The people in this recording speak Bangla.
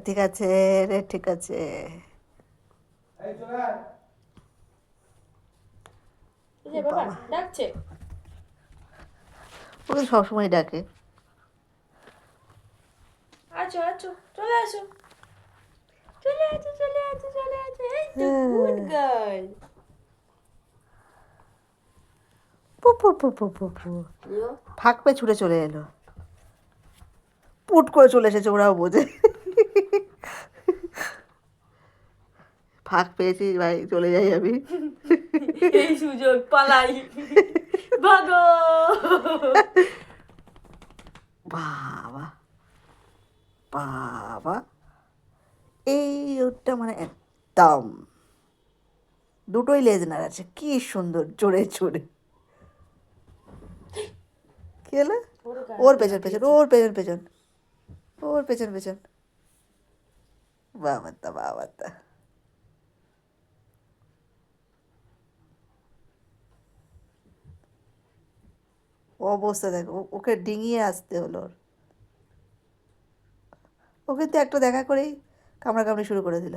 ঠিক আছে রে, ঠিক আছে। বাবা বাবা, ডাকছে। ওকে সবসময় ডাকে। আছো আছো, চলে আসো, চলে আসো, চলে আসো, চলে আসো। এই তো গুড গার্ল। পু পু পু পু পু পু। ফাঁক পেয়ে ছুটে চলে এলো, পুট করে চলে এসেছে, ওরাও বোঝে ফাঁক পেয়েছি ভাই, চলে যাই আমি। এই সুযোগ পালাই, ভাগো। বাবা বাবা, এই ওটা মানে একদম দুটোই লেজ নাড়াচ্ছে, কি সুন্দর, জোরে জোরে। কি হলো? ওর পেছন পেছন, ওর পেছন পেছন, ওর পেছন পেছন। বাবাত্তা বাবাত্তা। অবস্থা দেখো, ওকে ডিঙিয়ে আসতে হলো ওর। ও কিন্তু একটা দেখা করেই কামড়াকামড়ি শুরু করে দিল।